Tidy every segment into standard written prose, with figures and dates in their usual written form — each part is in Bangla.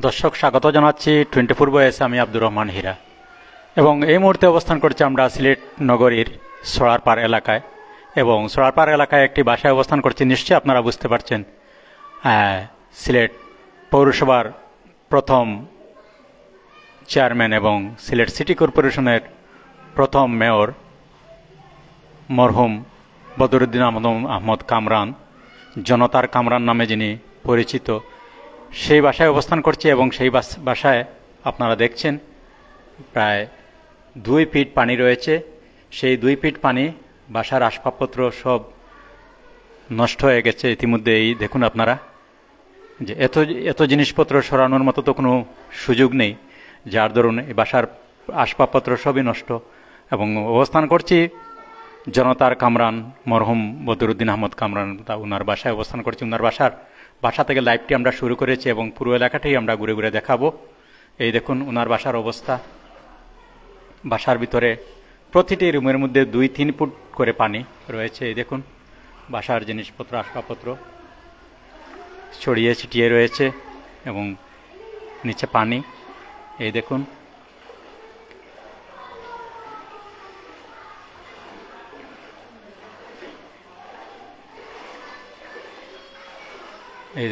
দর্শক স্বাগত জানাচ্ছি 24 ভয়েসে। আমি আব্দুর রহমান হীরা এবং এই মুহূর্তে অবস্থান করছি আমরা সিলেট নগরীর সোড়ারপাড় এলাকায় এবং সোড়ারপাড় এলাকায় একটি বাসায় অবস্থান করছি। নিশ্চয়ই আপনারা বুঝতে পারছেন, সিলেট পৌরসভার প্রথম চেয়ারম্যান এবং সিলেট সিটি কর্পোরেশনের প্রথম মেয়র মরহুম বদরুদ্দিন আহমদ কামরান, জনতার কামরান নামে যিনি পরিচিত, সেই বাসায় অবস্থান করছি এবং সেই বাসায় আপনারা দেখছেন প্রায় 2 ফিট পানি রয়েছে। সেই 2 ফিট পানি বাসার আসবাবপত্র সব নষ্ট হয়ে গেছে ইতিমধ্যে। এই দেখুন আপনারা যে এত জিনিসপত্র সরানোর মতো তো কোনো সুযোগ নেই, যার দরুন এই বাসার আসবাবপত্র সবই নষ্ট। এবং অবস্থান করছি জনতার কামরান মরহুম বদরুদ্দিন আহমদ কামরান, ওনার বাসায় অবস্থান করছি। ওনার বাসা থেকে লাইভটি আমরা শুরু করেছি এবং পুরো এলাকাটাই আমরা ঘুরে ঘুরে দেখাবো। এই দেখুন ওনার বাসার অবস্থা। বাসার ভিতরে প্রতিটি রুমের মধ্যে 2-3 ফুট করে পানি রয়েছে। এই দেখুন বাসার জিনিসপত্র আসবাবপত্র ছড়িয়ে ছিটিয়ে রয়েছে এবং নিচে পানি। এই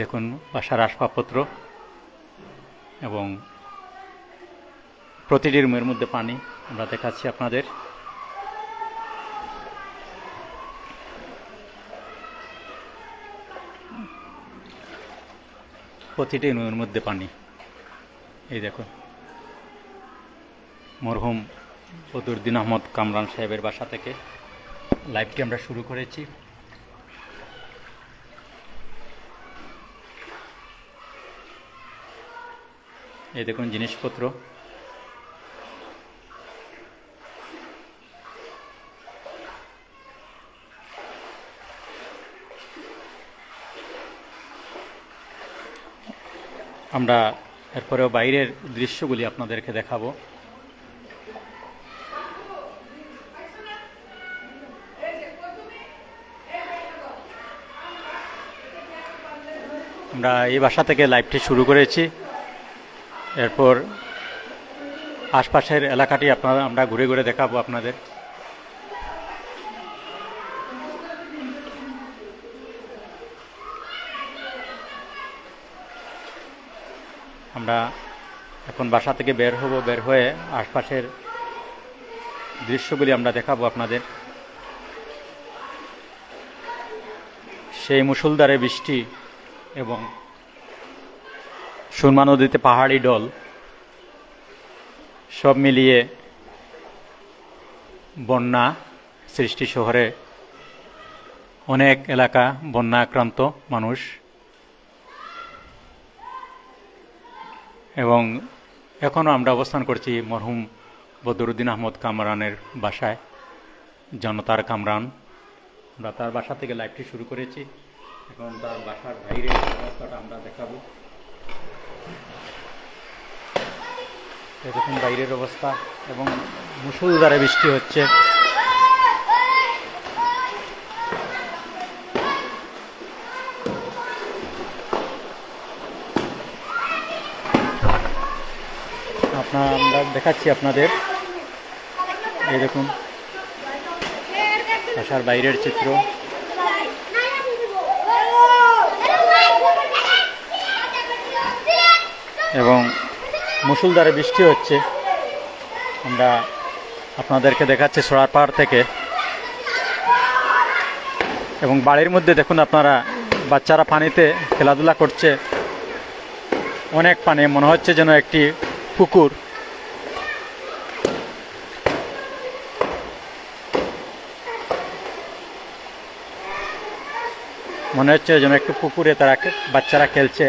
দেখুন বাসার আসবাবপত্র এবং প্রতিটি রুমের মধ্যে পানি আমরা দেখাচ্ছি আপনাদের। প্রতিটি রুমের মধ্যে পানি। এই দেখুন মরহুম বদরুদ্দিন আহমদ কামরান সাহেবের বাসা থেকে লাইভটি আমরা শুরু করেছি। এই দেখুন জিনিসপত্র। আমরা এরপরেও বাইরের দৃশ্যগুলি আপনাদেরকে দেখাবো। আমরা এই বাসা থেকে লাইভটি শুরু করেছি। এরপর আশপাশের এলাকাটি আমরা ঘুরে ঘুরে দেখাবো আপনাদের। আমরা এখন বাসা থেকে বের হব, বের হয়ে আশপাশের দৃশ্যগুলি আমরা দেখাবো আপনাদের। সেই মুষলধারে বৃষ্টি এবং সুরমা নদীতে পাহাড়ি ঢল সব মিলিয়ে বন্যা সৃষ্টি। শহরে অনেক এলাকা বন্যা আক্রান্ত মানুষ এবং এখনও আমরা অবস্থান করছি মরহুম বদরুদ্দিন আহমদ কামরানের বাসায়, জনতার কামরান। আমরা তার বাসা থেকে লাইভটি শুরু করেছি। এখন তার বাসার বাইরের অবস্থাটা আমরা দেখাবো। দেখুন বাইরের অবস্থা এবং মুষলধারে বৃষ্টি হচ্ছে। আমরা দেখাচ্ছি আপনাদের। এই দেখুন বাসার বাইরের চিত্র। এবং মুষলধারে বৃষ্টি হচ্ছে। আমরা আপনাদেরকে দেখাচ্ছি সোড়ারপাড় থেকে। এবং বাড়ির মধ্যে দেখুন আপনারা বাচ্চারা পানিতে খেলাধুলা করছে। অনেক পানি, মনে হচ্ছে যেন একটি পুকুর। মনে হচ্ছে যেন একটু পুকুরে তারা বাচ্চারা খেলছে।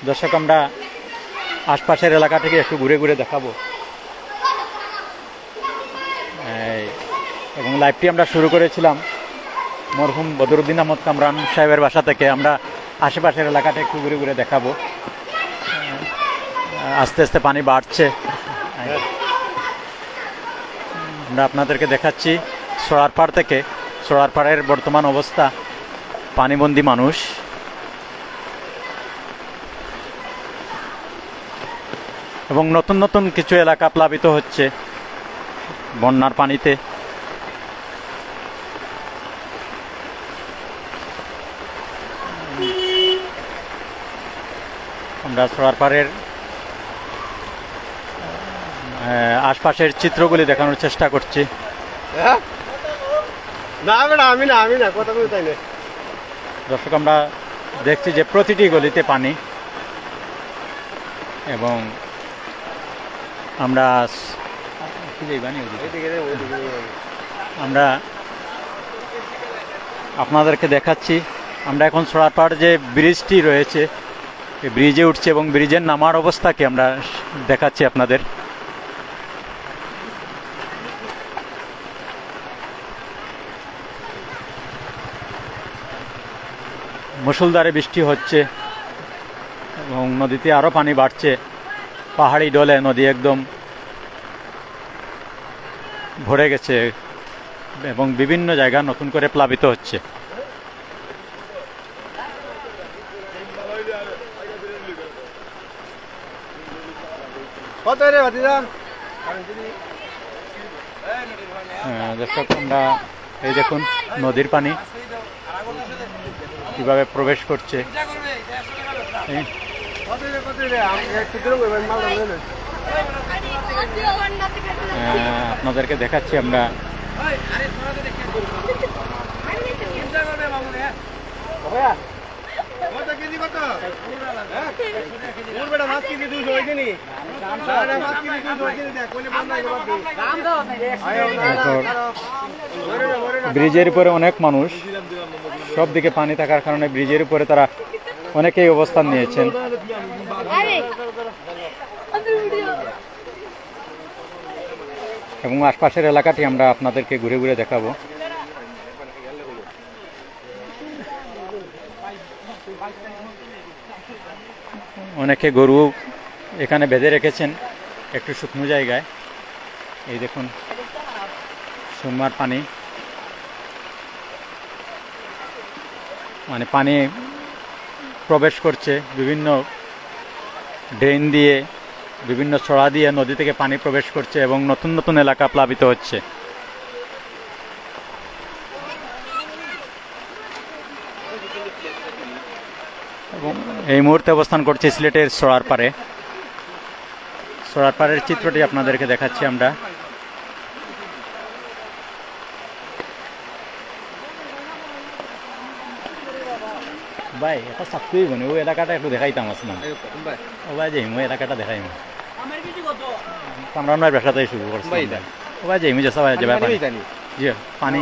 দর্শক আমরা আশপাশের এলাকা থেকে একটু ঘুরে ঘুরে দেখাবো এবং লাইভটি আমরা শুরু করেছিলাম মরহুম বদরুদ্দিন আহমদ কামরান সাহেবের বাসা থেকে। আমরা আশেপাশের এলাকাটা একটু ঘুরে ঘুরে দেখাবো। আস্তে আস্তে পানি বাড়ছে। আমরা আপনাদেরকে দেখাচ্ছি সোড়ারপাড় থেকে। সোড়ারপাড়ের বর্তমান অবস্থা, পানিবন্দী মানুষ। এবং নতুন নতুন কিছু এলাকা প্লাবিত হচ্ছে বন্যার পানিতে। আমরা সোড়ারপাড়ের আশপাশের চিত্রগুলি দেখানোর চেষ্টা করছি। দর্শক, আমরা দেখছি যে প্রতিটি গলিতে পানি, এবং আমরা আপনাদেরকে দেখাচ্ছি, আমরা এখন সোড়ারপাড় যে ব্রিজটি রয়েছে ব্রিজে উঠছে এবং ব্রিজের নামার অবস্থাকে আমরা দেখাচ্ছি আপনাদের। মুষলধারে বৃষ্টি হচ্ছে এবং নদীতে আরো পানি বাড়ছে। পাহাড়ি ঢলে নদী একদম ভরে গেছে এবং বিভিন্ন জায়গা নতুন করে প্লাবিত হচ্ছে। দর্শক, আমরা এই দেখুন নদীর পানি কিভাবে প্রবেশ করছে। আপনাদেরকে দেখাচ্ছি আমরা। ব্রিজের উপরে অনেক মানুষ, সব দিকে পানি থাকার কারণে ব্রিজের উপরে তারা অনেকেই অবস্থান নিয়েছেন। এবং আশপাশের এলাকাটি আমরা আপনাদেরকে ঘুরে ঘুরে দেখাবো। অনেকে গরু এখানে বেঁধে রেখেছেন একটু শুকনো জায়গায়। এই দেখুন সুরমার পানি, মানে পানি প্রবেশ করছে বিভিন্ন ড্রেন দিয়ে, বিভিন্ন ছড়া দিয়ে নদী থেকে পানি প্রবেশ করছে এবং নতুন নতুন এলাকা প্লাবিত হচ্ছে। এবং এই মুহূর্তে অবস্থান করছে সিলেটের সোড়ারপাড়ে। সোড়ারপাড়ের চিত্রটি আপনাদেরকে দেখাচ্ছি আমরা। ভাই এটা চাকরি বনে ওই এলাকাটা একটু দেখাইতাম আসলাম। ও ভাই যাই ওই এলাকাটা দেখাই আমরা নয় ব্যবসাতেই শুরু করছি। ও ভাই যাই যাচ্ছা ভাই যাবে জি পানি।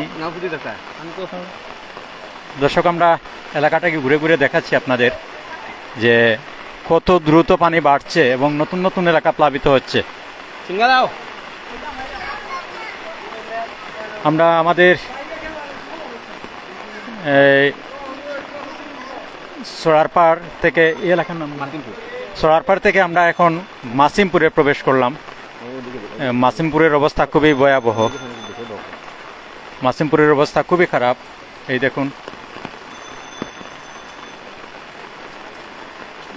দর্শক, আমরা এলাকাটাকে ঘুরে ঘুরে দেখাচ্ছি আপনাদের যে কত দ্রুত পানি বাড়ছে এবং নতুন নতুন এলাকা প্লাবিত হচ্ছে। আমরা আমাদের সোড়ারপাড় থেকে এই এলাকার নাম সোড়ারপাড় থেকে আমরা এখন মাসিমপুরে প্রবেশ করলাম। মাসিমপুরের অবস্থা খুবই ভয়াবহ, মাসিমপুরের অবস্থা খুবই খারাপ। এই দেখুন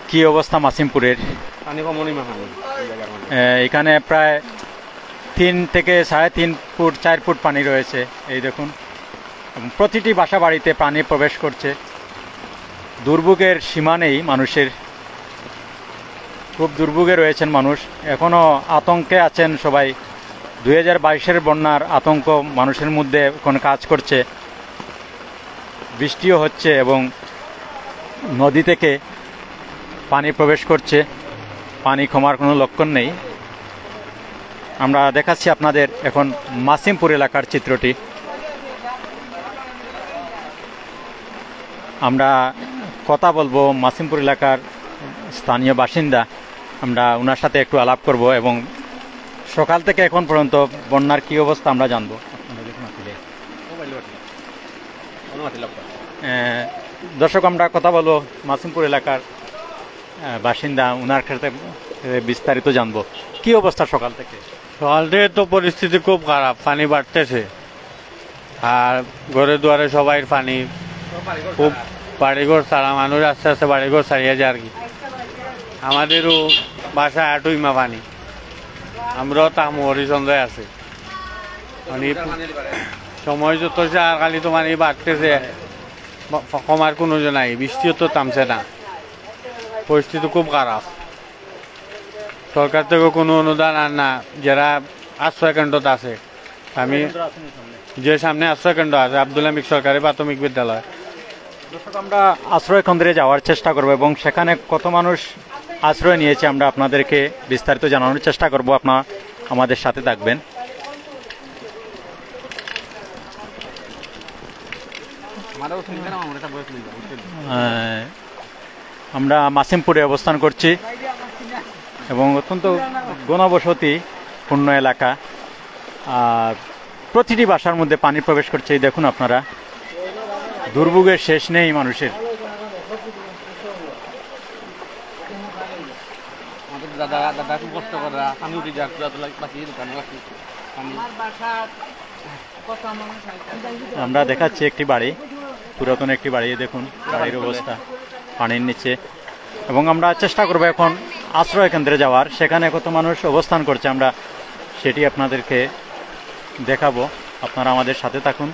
কি অবস্থা মাসিমপুরের। এখানে প্রায় 3 থেকে 3.5 ফুট 4 ফুট পানি রয়েছে। এই দেখুন প্রতিটি বাসা বাড়িতে পানি প্রবেশ করছে। দুর্ভোগের সীমা নেই মানুষের, খুব দুর্ভোগে রয়েছেন মানুষ, এখনো আতঙ্কে আছেন সবাই। 2022-এর বন্যার আতঙ্ক মানুষের মধ্যে এখন কাজ করছে। বৃষ্টিও হচ্ছে এবং নদী থেকে পানি প্রবেশ করছে, পানি কমার কোনো লক্ষণ নেই। আমরা দেখাচ্ছি আপনাদের এখন মাসিমপুর এলাকার চিত্রটি। আমরা কথা বলবো মাসিমপুর এলাকার স্থানীয় বাসিন্দা, আমরা ওনার সাথে একটু আলাপ করব এবং সকাল থেকে এখন পর্যন্ত বন্যার কি অবস্থা আমরা জানবো। দর্শক, আমরা কথা বলবো মাসিমপুর এলাকার বাসিন্দা, ওনার সাথে বিস্তারিত জানবো কি অবস্থা সকাল থেকে। সকাল থেকে তো পরিস্থিতি খুব খারাপ, পানি বাড়তেছে আর ঘরে দুয়ারে সবাই পানি, খুব বাড়িঘর ছাড়া মানুষ আস্তে আস্তে বাড়িঘর ছাড়িয়ে যায় আর কি। আমাদেরও বাসায় আটুইমা পানি, আমরাও তামু হরিচন্দ্রে আছে মানে সময় যত আর খালি তো মানে বাড়তেছে, কমার কোনো নাই, বৃষ্টিও তো থামছে না, পরিস্থিতি খুব খারাপ। সরকার থেকে কোনো অনুদান আর না, যারা আশ্রয় কেন্দ্রতে আছে, আমি যে সামনে আশ্রয় কেন্দ্র আছে আব্দুল হামিদ সরকারি প্রাথমিক বিদ্যালয়, দর্শক আমরা আশ্রয় কেন্দ্রে যাওয়ার চেষ্টা করব এবং সেখানে কত মানুষ আশ্রয় নিয়েছে আমরা আপনাদেরকে বিস্তারিত জানানোর চেষ্টা করব, আপনারা আমাদের সাথে থাকবেন। আমরা মাসিমপুরে অবস্থান করছি এবং অত্যন্ত ঘনবসতি পূর্ণ এলাকা, আর প্রতিটি বাসার মধ্যে পানি প্রবেশ করছে। এই দেখুন আপনারা, দুর্ভোগের শেষ নেই মানুষের। আমরা দেখাচ্ছি একটি বাড়ি, পুরাতন একটি বাড়ি, দেখুন বাড়ির অবস্থা পানির নিচে। এবং আমরা চেষ্টা করব এখন আশ্রয় কেন্দ্রে যাওয়ার, সেখানে কত মানুষ অবস্থান করছে আমরা সেটি আপনাদেরকে দেখাবো, আপনারা আমাদের সাথে থাকুন।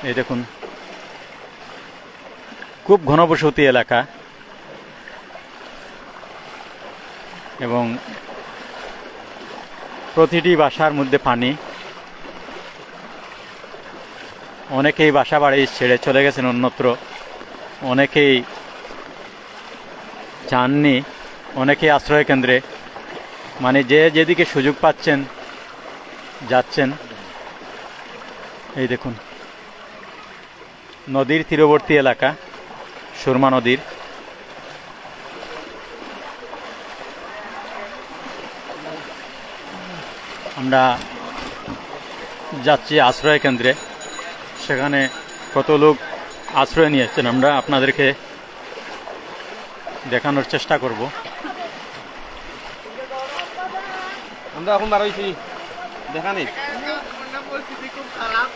এই দেখুন খুব ঘনবসতি এলাকা এবং প্রতিটি বাসার মধ্যে পানি। অনেকেই বাসা বাড়ি ছেড়ে চলে গেছেন অন্যত্র, অনেকেই যাননি, অনেকেই আশ্রয় কেন্দ্রে, মানে যে যেদিকে সুযোগ পাচ্ছেন যাচ্ছেন। এই দেখুন নদীর তীরবর্তী এলাকা, সুরমা নদীর। আমরা যাচ্ছি আশ্রয় কেন্দ্রে, সেখানে কত লোক আশ্রয় নিয়েছেন আমরা আপনাদেরকে দেখানোর চেষ্টা করব। আমরা এখন বাড়াইছি দেখা নেই, পরিস্থিতি খুব খারাপ।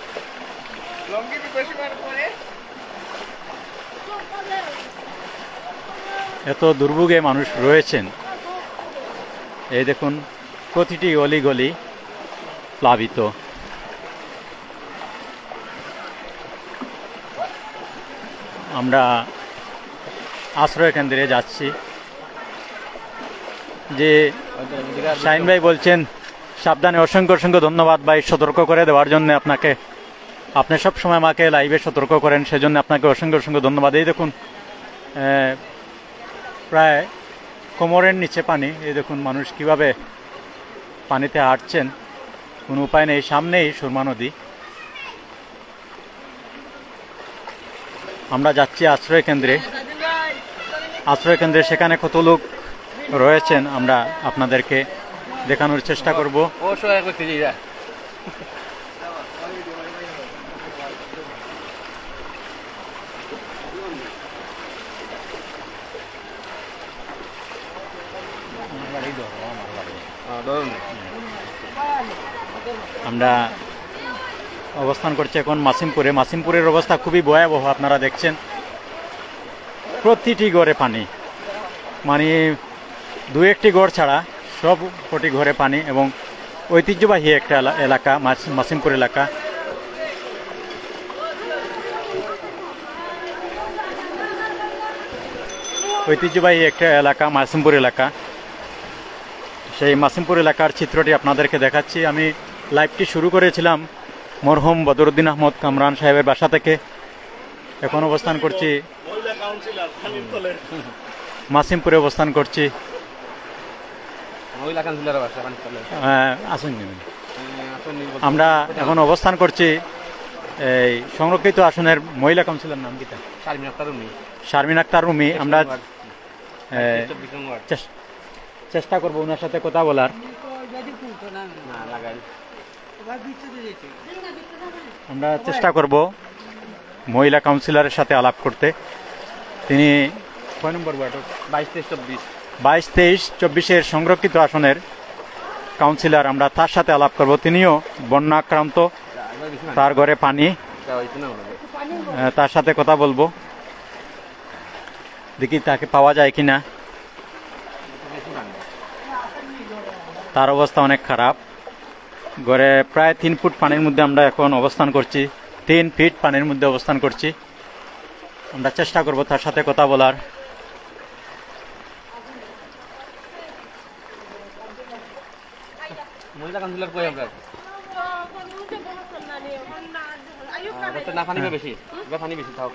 এত দুর্ভোগে মানুষ রয়েছেন। এই দেখুন প্রতিটি অলিগলি প্লাবিত। আমরা আশ্রয় কেন্দ্রে যাচ্ছি। যে শাহিন ভাই বলছেন সাবধানে, অসংখ্য অসংখ্য ধন্যবাদ ভাই সতর্ক করে দেওয়ার জন্য আপনাকে। আপনি সব সময় আমাকে লাইভে সতর্ক করেন, সেজন্য আপনাকে অসংখ্য অসংখ্য ধন্যবাদ। এই দেখুন প্রায় কোমরের নিচে পানি। এই দেখুন মানুষ কিভাবে পানিতে হাঁটছেন, কোনো উপায় নেই, সামনেই সুরমা নদী। আমরা যাচ্ছি আশ্রয় কেন্দ্রে। আশ্রয় কেন্দ্রে সেখানে কত লোক রয়েছেন আমরা আপনাদেরকে দেখানোর চেষ্টা করব। আমরা অবস্থান করছি এখন মাসিমপুরে। মাসিমপুরের অবস্থা খুবই ভয়াবহ, আপনারা দেখছেন প্রতিটি ঘরে পানি, মানে দু একটি ঘর ছাড়া সব কটি ঘরে পানি। এবং ঐতিহ্যবাহী একটা এলাকা মাসিমপুর এলাকা। ঐতিহ্যবাহী একটা এলাকা মাসিমপুর এলাকা। সেই মাসিমপুর এলাকার চিত্রটি আপনাদেরকে দেখাচ্ছি। আমি লাইভটি শুরু করেছিলাম মরহুম বদরুদ্দিন আহমদ কামরান সাহেবের বাসা থেকে। এখন অবস্থান করছি মাসিমপুরে, অবস্থান করছি। আমরা এখন অবস্থান করছি এই সংরক্ষিত আসনের মহিলা কাউন্সিলর নাম কিটা? শারমিন আক্তার রুমি। আমরা চেষ্টা করবো ওনার সাথে কথা বলার। আমরা চেষ্টা করব মহিলা কাউন্সিলরের সাথে আলাপ করতে। তিনি কয় নম্বর ওয়ার্ড? 22, 23, 24 সংরক্ষিত আসনের কাউন্সিলর, আমরা তার সাথে আলাপ করব। তিনিও বন্যা আক্রান্ত, তার ঘরে পানি, তার সাথে কথা বলবো, দেখি তাকে পাওয়া যায় কিনা। তার অবস্থা অনেক খারাপ, ঘরে প্রায় 3 ফুট পানির মধ্যে আমরা এখন অবস্থান করছি, 3 ফিট পানির মধ্যে অবস্থান করছি। আমরা চেষ্টা করব তার সাথে কথা বলার। মহিলা কাউন্সিলর কই আমরা না পানি বেশি পানি বেশি থাক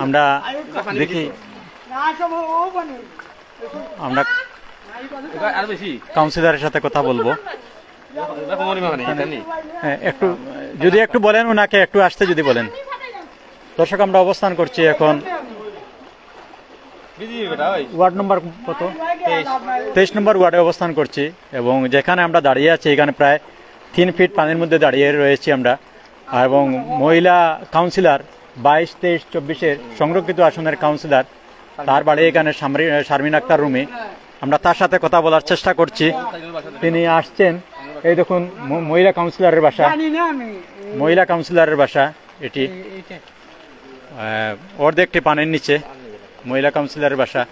আমরা দেখি, আমরা আর বেশি কাউন্সিলরের সাথে কথা বলবো। একটু যদি একটু বলেন ওনাকে, একটু আসতে যদি বলেন। দর্শক, আমরা অবস্থান করছি এখন ওয়ার্ড নম্বর কত, 23 নম্বর ওয়ার্ডে অবস্থান করছি, এবং যেখানে আমরা দাঁড়িয়ে আছি এখানে প্রায় 3 ফিট পানির মধ্যে দাঁড়িয়ে রয়েছি আমরা। এবং মহিলা কাউন্সিলর 22, 23, 24-এর সংরক্ষিত আসনের কাউন্সিলর, তার বাড়ি এখানে শারমিন আক্তার রুমি। আমরা তার সাথে কথা বলার চেষ্টা করছি। তিনি আসছেন, এই দেখুন মহিলা কাউন্সিলরের বাসা, মহিলা কাউন্সিলরের বাসা এটি, অর্ধেকটি পানির নিচে মহিলা কাউন্সিলরের বাসা।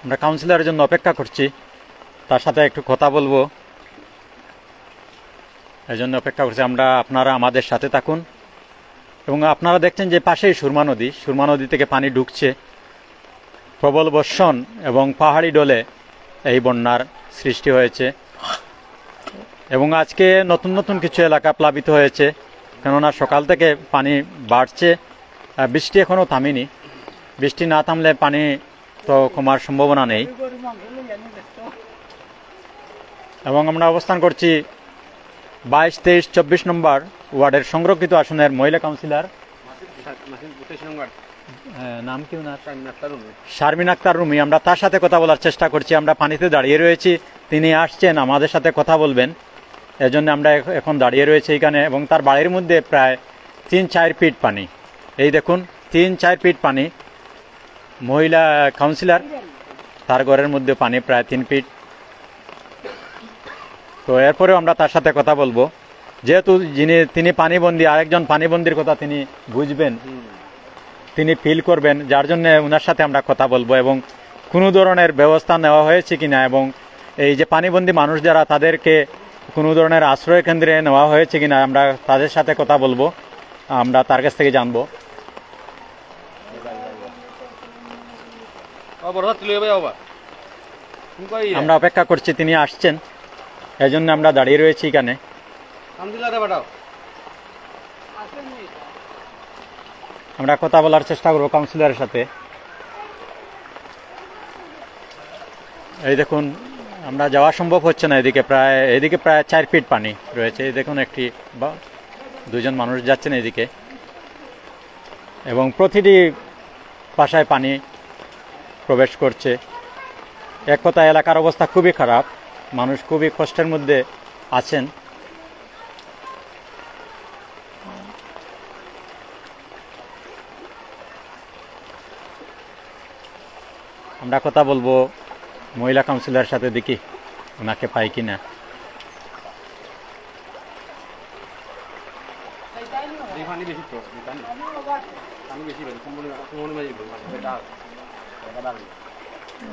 আমরা কাউন্সিলরের জন্য অপেক্ষা করছি, তার সাথে একটু কথা বলবো, এই জন্য অপেক্ষা করছি আমরা। আপনারা আমাদের সাথে থাকুন। এবং আপনারা দেখছেন যে পাশেই সুরমা নদী থেকে পানি ঢুকছে। প্রবল বর্ষণ এবং পাহাড়ি ডলে এই বন্যার সৃষ্টি হয়েছে, এবং আজকে নতুন নতুন কিছু এলাকা প্লাবিত হয়েছে, কেননা সকাল থেকে পানি বাড়ছে। বৃষ্টি এখনও থামেনি, বৃষ্টি না থামলে পানি তো কমার সম্ভাবনা নেই। এবং আমরা অবস্থান করছি 22, 23, 24 নম্বর ওয়ার্ডের সংরক্ষিত আসনের মহিলা কাউন্সিলর, নাম কি ওনার, শারমিন আক্তার রুমি। আমরা তার সাথে কথা বলার চেষ্টা করছি। আমরা পানিতে দাঁড়িয়ে রয়েছি, তিনি আসছেন আমাদের সাথে কথা বলবেন, এজন্য আমরা এখন দাঁড়িয়ে রয়েছি এখানে। এবং তার বাড়ির মধ্যে প্রায় 3-4 ফিট পানি, এই দেখুন 3-4 ফিট পানি। মহিলা কাউন্সিলর, তার ঘরের মধ্যে পানি প্রায় 3 ফিট। তো এরপরেও আমরা তার সাথে কথা বলবো, যেহেতু তিনি পানিবন্দী, আরেকজন পানিবন্দির কথা তিনি বুঝবেন, তিনি ফিল করবেন, যার জন্য ওনার সাথে আমরা কথা বলবো, এবং কোনো ধরনের ব্যবস্থা নেওয়া হয়েছে কিনা, এবং এই যে পানিবন্দী মানুষ যারা, তাদেরকে কোনো ধরনের আশ্রয় কেন্দ্রে নেওয়া হয়েছে কিনা, আমরা তাদের সাথে কথা বলবো, আমরা তার কাছ থেকে জানবো। আমরা অপেক্ষা করছি, তিনি আসছেন, এই জন্য আমরা দাঁড়িয়ে রয়েছি এখানে। আমরা কথা বলার চেষ্টা করবো কাউন্সিলরের সাথে। এই দেখুন, আমরা যাওয়া সম্ভব হচ্ছে না, এদিকে প্রায় 4 ফিট পানি রয়েছে। এই দেখুন, দুজন মানুষ যাচ্ছেন এদিকে, এবং প্রতিটি বাসায় পানি প্রবেশ করছে। এক কথা, এলাকার অবস্থা খুবই খারাপ, মানুষ খুবই কষ্টের মধ্যে আছেন। আমরা কথা বলবো মহিলা কাউন্সিলরের সাথে, দেখি ওনাকে পাই কিনা।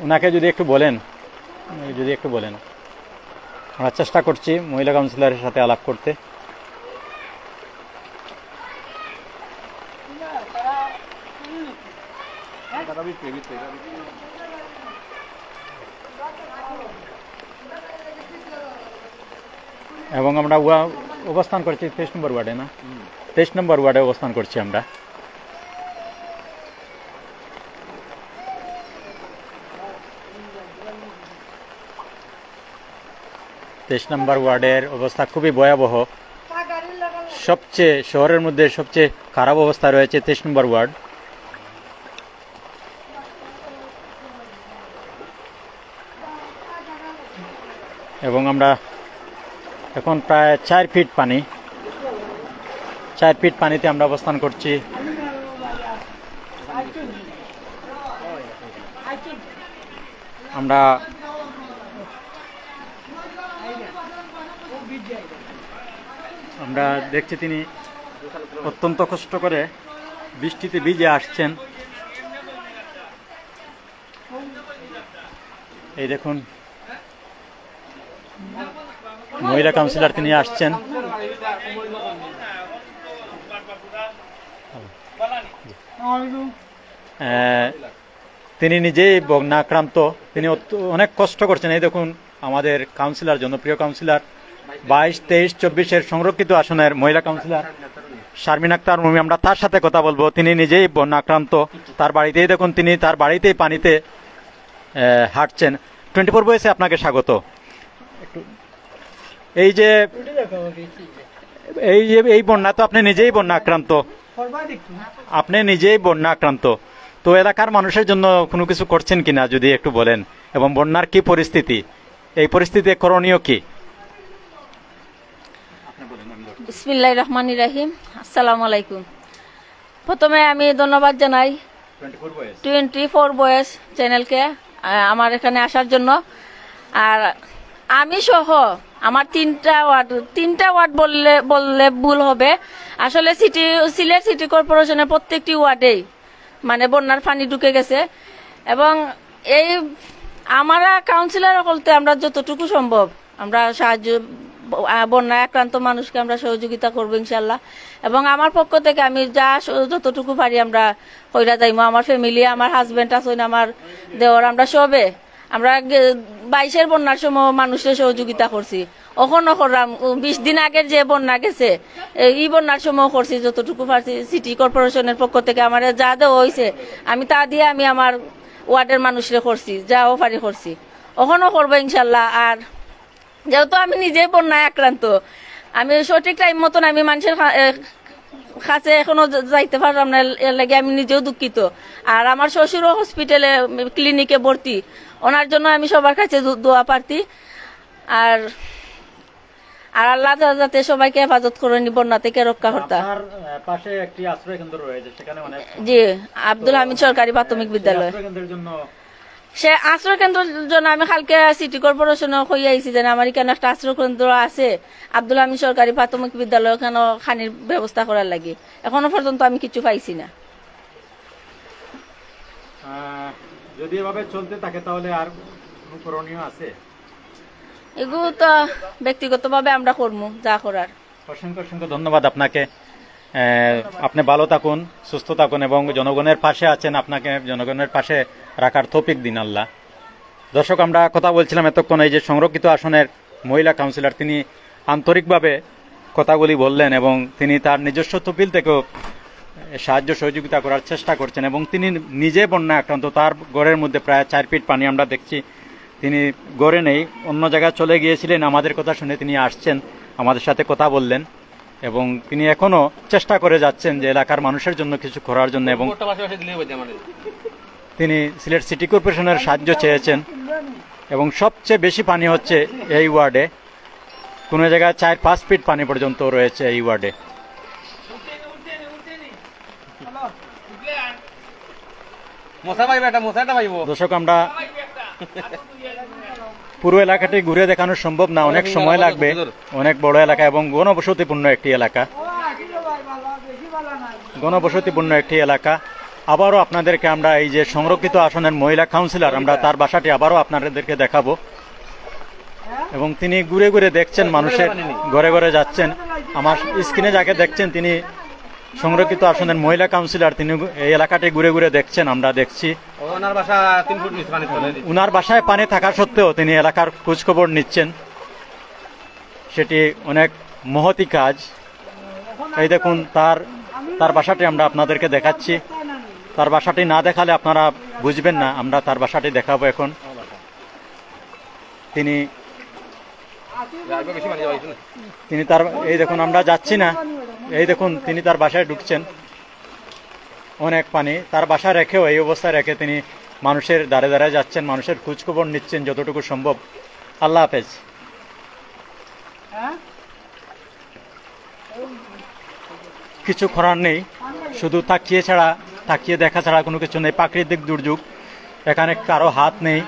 ওনাকে যদি একটু বলেন, আমরা চেষ্টা করছি মহিলা কাউন্সিলরের সাথে আলাপ করতে। এবং আমরা অবস্থান করছি 23 নম্বর ওয়ার্ডে, না 23 নম্বর ওয়ার্ডে অবস্থান করছি আমরা। নম্বর ওয়ার্ডের অবস্থা খুবই ভয়াবহ, শহরের মধ্যে সবচেয়ে খারাপ অবস্থা রয়েছে 23 নম্বর ওয়ার্ড। এবং আমরা এখন প্রায় 4 ফিট পানি, 4 ফিট পানিতে আমরা অবস্থান করছি। আমরা দেখছি তিনি অত্যন্ত কষ্ট করে বৃষ্টিতে ভিজে আসছেন। এই দেখুন মহিলা কাউন্সিলর তিনি আসছেন। তিনি নিজেই বন্যা আক্রান্ত, তিনি অনেক কষ্ট করছেন। এই দেখুন আমাদের কাউন্সিলর, জনপ্রিয় কাউন্সিলর 22, 23, 24-এর সংরক্ষিত আসনের মহিলা কাউন্সিলর শারমিন আক্তার মুমি, আমরা তার সাথে কথা বলবো। তিনি নিজেই বন্যা আক্রান্ত, তার বাড়িতেই দেখুন তিনি তার বাড়িতেই পানিতে হাঁটছেন। 24 বয়সে আপনাকে স্বাগত। এই যে এই বন্যা তো আপনি নিজেই বন্যা আক্রান্ত, তো এলাকার মানুষের জন্য কোনো কিছু করছেন কিনা যদি একটু বলেন, এবং বন্যার কি পরিস্থিতি, এই পরিস্থিতিতে করণীয় কি? বিসমিল্লাহির রহমানির রহিম। আসসালামু আলাইকুম। প্রথমে আমি ধন্যবাদ জানাই 24 বয়েস চ্যানেলকে আমার এখানে আসার জন্য। আর আমি সহ আমার তিনটা ওয়ার্ড বললে ভুল হবে। আসলে সিলেট সিটি কর্পোরেশনের প্রত্যেকটি ওয়ার্ডেই মানে বন্যার পানি ঢুকে গেছে, এবং এই আমরা কাউন্সিলর বলতে আমরা যতটুকু সম্ভব আমরা সাহায্য, বন্যায় আক্রান্ত মানুষকে আমরা সহযোগিতা করবো ইনশাল্লাহ। এবং আমার পক্ষ থেকে আমি যতটুকু পারি আমরা কইরা যাইমো। আমার ফ্যামিলি, আমার হাজবেন্ড আছেন, আমার দেওয়ার, আমরা সবে আমরা 22-এর বন্যার সময় মানুষের সহযোগিতা করছি। ওখানে করলাম 20 দিন আগের যে বন্যা গেছে এই বন্যার সময় করছি যতটুকু পারছি। সিটি কর্পোরেশনের পক্ষ থেকে আমার যা দেওয়া হয়েছে আমি তা দিয়ে আমি আমার ওয়ার্ডের মানুষরে করছি, যাও পারি করছি, ওখানেও করবো ইনশাল্লাহ। আর যেহেতু আমি নিজে বন্যায় আক্রান্ত, আমি সঠিক টাইম মতন আমি মানুষের কাছে এখনো যাইতে পারলাম না, এর লাগে আমি নিজেও দুঃখিত। আর আমার শ্বশুরও হসপিটালে ক্লিনিকে ভর্তি, ওনার জন্য আমি সবার কাছে দোয়া প্রার্থী। আর আল্লাহ যাতে সবাইকে হেফাজত করে নি, বন্যা থেকে রক্ষা করতে। জি, আব্দুল হামিদ সরকারি প্রাথমিক বিদ্যালয়। সে আশ্রয় কেন্দ্রের জন্য আমি কালকে সিটি কর্পোরেশনে কই আইছি যে আমার এখানে একটা আশ্রয় কেন্দ্র আছে আব্দুল হামিদ সরকারি প্রাথমিক বিদ্যালয়, ওখানে খানির ব্যবস্থা করার লাগে। এখনো পর্যন্ত আমি কিছু পাইছি না। যদি এভাবে চলতে থাকে তাহলে আর কোনো করণীয় আছে? এগুলো তো ব্যক্তিগতভাবে আমরা করবো যা করার। অসংখ্য ধন্যবাদ আপনাকে। আপনি ভালো থাকুন, সুস্থ থাকুন, এবং জনগণের পাশে আছেন, আপনাকে জনগণের পাশে রাখার তৌফিক দিন আল্লাহ। দর্শক, আমরা কথা বলছিলাম এতক্ষণ এই যে সংরক্ষিত আসনের মহিলা কাউন্সিলর, তিনি আন্তরিকভাবে কথাগুলি বললেন এবং তিনি তার নিজস্ব তহবিল থেকেও সাহায্য সহযোগিতা করার চেষ্টা করছেন, এবং তিনি নিজে বন্যা আক্রান্ত। তার ঘরের মধ্যে প্রায় 4 ফিট পানি আমরা দেখছি। তিনি ঘরে নেই, অন্য জায়গায় চলে গিয়েছিলেন। আমাদের কথা শুনে তিনি আসছেন, আমাদের সাথে কথা বললেন, এবং তিনি এখনো চেষ্টা করে যাচ্ছেন যে এলাকার মানুষের জন্য কিছু করার জন্য, এবং তিনি সিলেট সিটি কর্পোরেশনের সাহায্য চেয়েছেন। এবং সবচেয়ে বেশি পানি হচ্ছে এই ওয়ার্ডে, কোনো জায়গায় 4-5 ফিট পানি পর্যন্ত রয়েছে এই ওয়ার্ডে। দর্শক, আমরা পুরো এলাকাটি ঘুরে দেখানো সম্ভব না, অনেক সময় লাগবে, অনেক বড় এলাকা এবং ঘনবসতিপূর্ণ একটি এলাকা। আবারও আপনাদেরকে আমরা এই যে সংরক্ষিত আসনের মহিলা কাউন্সিলর, আমরা তার বাসাটি আবারও আপনাদেরকে দেখাবো, এবং তিনি ঘুরে ঘুরে দেখছেন, মানুষের ঘরে ঘরে যাচ্ছেন। আমার স্ক্রিনে যাকে দেখছেন তিনি সংরক্ষিত আসনের মহিলা কাউন্সিলর, তিনি এই এলাকাটি ঘুরে ঘুরে দেখছেন, আমরা দেখছি। উনার বাসায় পানি থাকা সত্ত্বেও তিনি এলাকার খোঁজখবর নিচ্ছেন, সেটি অনেক মহতি কাজ। এই দেখুন তার বাসাটি আমরা আপনাদেরকে দেখাচ্ছি। তার বাসাটি না দেখালে আপনারা বুঝবেন না, আমরা তার বাসাটি দেখাবো এখন। তিনি তার, এই দেখুন আমরা যাচ্ছি না, এই দেখুন তিনি তার বাসায় ঢুকছেন। অনেক পানি, তার বাসা রেখেও এই অবস্থায় রেখে তিনি মানুষের দ্বারে দ্বারে যাচ্ছেন, মানুষের খোঁজখবর নিচ্ছেন যতটুকু সম্ভব। আল্লাহ হাফেজ। কিছু করার নেই, শুধু তাকিয়ে দেখা ছাড়া কোনো কিছু নেই। প্রাকৃতিক দুর্যোগ, এখানে কারো হাত নেই,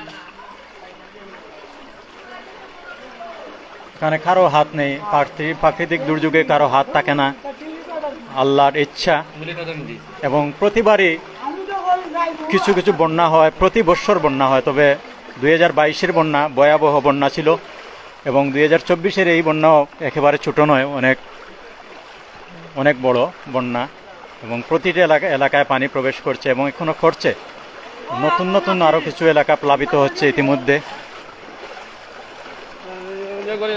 এখানে কারো হাত নেই। প্রাকৃতিক দুর্যোগে কারো হাত থাকে না, আল্লাহর ইচ্ছা। এবং প্রতিবারই কিছু কিছু বন্যা হয়, প্রতি বছর বন্যা হয়। তবে 2022-এর বন্যা ভয়াবহ বন্যা ছিল, এবং 2024-এর এই বন্যাও একেবারে ছোট নয়, অনেক অনেক বড় বন্যা। এবং প্রতিটি এলাকায় পানি প্রবেশ করছে এবং এখনো করছে। নতুন নতুন আরও কিছু এলাকা প্লাবিত হচ্ছে ইতিমধ্যে।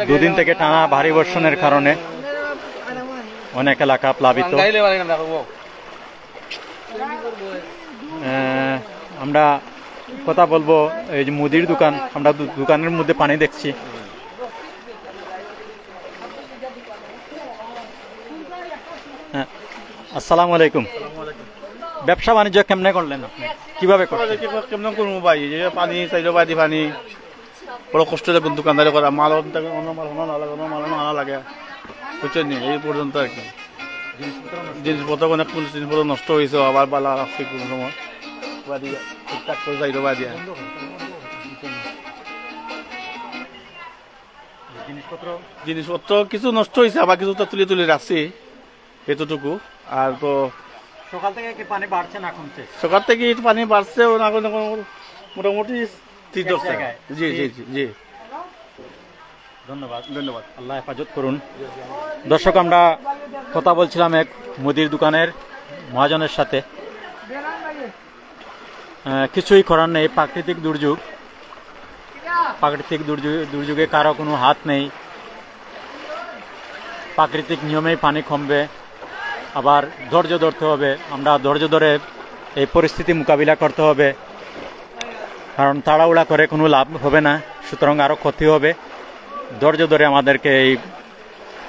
2 দিন থেকে টানা ভারী বর্ষণের কারণে অনেক এলাকা প্লাবিত। আমরা কথা বলবো এই যে মুদির দোকান, আমরা দোকানের মধ্যে পানি দেখছি। আসসালামু আলাইকুম। ব্যবসা বাণিজ্য কেমনে করলেন আপনি, কিভাবে করলেন? কেমন করবো ভাই, যে পানি চাইলেও বাদি পানি, বড় কষ্ট দেখুন দোকানদারি করা, মাল আনা লাগে, বুঝছেন নি? এই পর্যন্ত আর কি জিনিসপত্র অনেক জিনিসপত্র নষ্ট হয়েছে, আবার বালা আসছে কোনো সময় বাদি ঠিকঠাক করে চাইলেও বাদি। জিনিসপত্র কিছু নষ্ট হয়েছে, আবার কিছু তো তুলে তুলে রাখছি, এতটুকু। আর তো সকাল থেকে কি পানি বাড়ছে না কমছে? সকাল থেকে পানি বাড়ছে মোটামুটি জি জি জি জি। ধন্যবাদ, ধন্যবাদ। আল্লাহ হেফাজত করুন। দর্শক, আমরা কথা বলছিলাম এক মুদির দোকানের মহাজনের সাথে। কিছুই করার নেই, প্রাকৃতিক দুর্যোগে কারো কোনো হাত নেই। প্রাকৃতিক নিয়মেই পানি কমবে, আবার ধৈর্য ধরতে হবে। আমরা ধৈর্য ধরে এই পরিস্থিতি মোকাবিলা করতে হবে, কারণ তাড়াহুড়া করে কোনো লাভ হবে না, সুতরাং আরও ক্ষতি হবে। ধৈর্য ধরে আমাদেরকে এই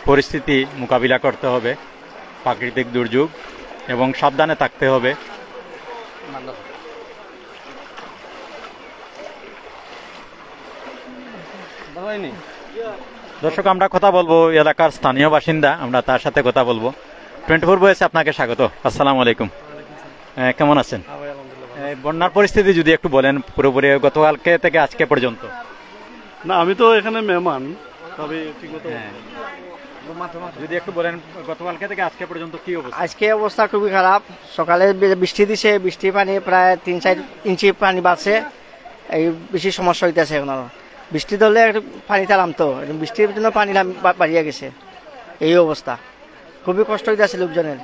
পরিস্থিতি মোকাবিলা করতে হবে, প্রাকৃতিক দুর্যোগ, এবং সাবধানে থাকতে হবে। দর্শক, আমরা কথা বলবো এলাকার স্থানীয় বাসিন্দা, আমরা তার সাথে কথা বলবো। 24 বয়েসে আপনাকে স্বাগত। আসসালামু আলাইকুম, কেমন আছেন? বন্যার পরিস্থিতি যদি একটু বলেন পুরোপুরি, গতকালকে থেকে আজকে পর্যন্ত। না, আমি তো এখানে মেহমান, তবে যদি একটু বলেন গতকালকে থেকে আজকে পর্যন্ত কি অবস্থা? আজকে অবস্থা খুবই খারাপ। সকালে বৃষ্টি দিছে, বৃষ্টি পানি প্রায় 3-4 ইঞ্চি পানি বাড়ছে। এই বেশি সমস্যা হইতেছে এখন। আরো বৃষ্টি ধরলে পানিটা নামতো, বৃষ্টির জন্য পানি বাড়িয়ে গেছে। এই অবস্থা, খুবই কষ্ট হইতেছে লোকজনের।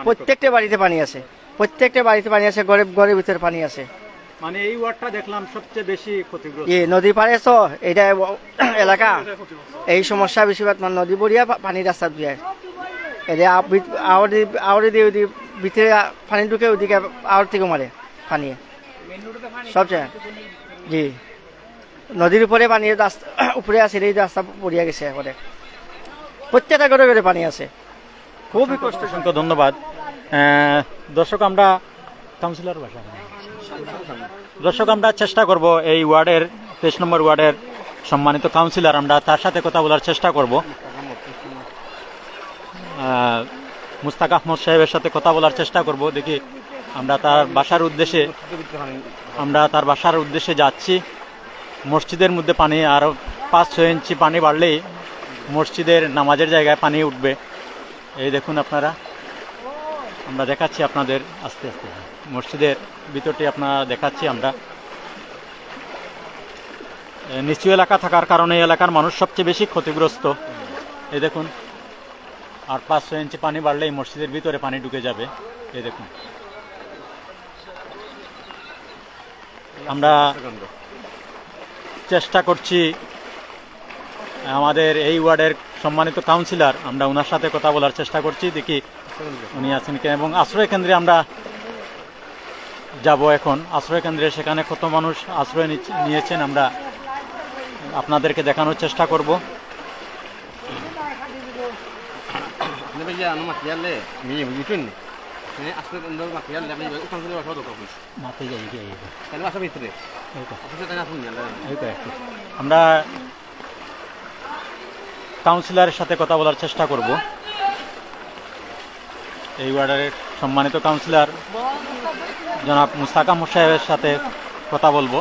প্রত্যেকটা বাড়িতে পানি আছে, প্রত্যেকটা বাড়িতে পানি আছে, ঘরের ভিতরে পানি আছে। মানে এই ওয়ার্ডটা দেখলাম সবচেয়ে বেশি ক্ষতিগ্রস্ত। নদী পাড়ে তো এটা এলাকা, এই সমস্যা বেশিরভাগ নদী বড়িয়া পানি রাস্তা দিয়ে আওয়ারি দিয়ে ওদিকে ভিতরে পানি ঢুকে, ওদিকে আওয়ার থেকে মারে পানি সবচেয়ে। জি, নদীর উপরে পানি উপরে আছে, এই রাস্তা পড়িয়া গেছে এবারে। প্রত্যেকটা ঘরে ঘরে পানি আছে, খুবই কষ্ট। অসংখ্য ধন্যবাদ। দর্শক, আমরা কাউন্সিলর আমরা চেষ্টা করব এই ওয়ার্ডের 23 নম্বর ওয়ার্ডের সম্মানিত কাউন্সিলর, আমরা তার সাথে কথা বলার চেষ্টা করব। মুস্তাক আহমদ সাহেবের সাথে কথা বলার চেষ্টা করব। দেখি আমরা তার বাসার উদ্দেশ্যে যাচ্ছি। মসজিদের মধ্যে পানি আরও 5-6 ইঞ্চি পানি বাড়লেই মসজিদের নামাজের জায়গায় পানি উঠবে। এই দেখুন আপনারা, আমরা দেখাচ্ছি আপনাদের আস্তে আস্তে মসজিদের ভিতরটি আপনারা দেখাচ্ছি। আমরা নিচু এলাকা থাকার কারণে এলাকার মানুষ সবচেয়ে বেশি ক্ষতিগ্রস্ত। এই দেখুন, আর 5-6 ইঞ্চি পানি বাড়লেই মসজিদের ভিতরে পানি ঢুকে যাবে। এই দেখুন, আমরা চেষ্টা করছি আমাদের এই ওয়ার্ডের সম্মানিত কাউন্সিলর, আমরা ওনার সাথে কথা বলার চেষ্টা করছি, দেখি উনি আছেন কি। এবং আশ্রয় কেন্দ্রে আমরা যাব এখন। আশ্রয় কেন্দ্রে সেখানে কত মানুষ আশ্রয় নিয়েছেন আমরা আপনাদেরকে দেখানোর চেষ্টা করব। আমরা কাউন্সিলরের সাথে কথা বলার চেষ্টা করব। এই ওয়ার্ডের সম্মানিত কাউন্সিলর জনাব মুস্তাক আহমদ সাহেবের সাথে কথা বলবো।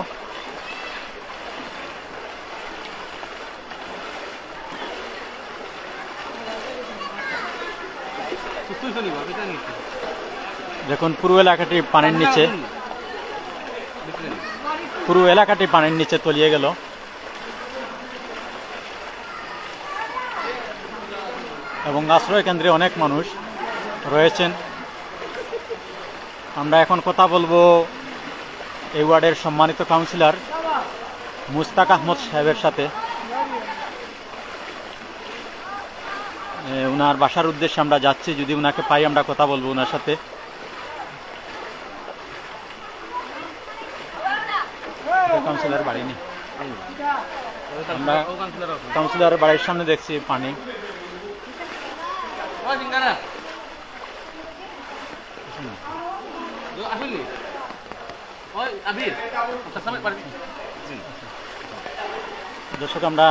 দেখুন পুরো এলাকাটি পানির নিচে, পুরো এলাকাটি পানির নিচে তলিয়ে গেল। এবং আশ্রয় কেন্দ্রে অনেক মানুষ রয়েছেন। আমরা এখন কথা বলবো এই ওয়ার্ডের সম্মানিত কাউন্সিলর মুস্তাক আহমদ সাহেবের সাথে। উনার বাসার উদ্দেশ্যে আমরা যাচ্ছি, যদি উনাকে পাই আমরা কথা বলবো উনার সাথে। কাউন্সিলর বাড়ি নেই, আমরা কাউন্সিলর বাড়ির সামনে দেখছি পানি। দর্শক, আমরা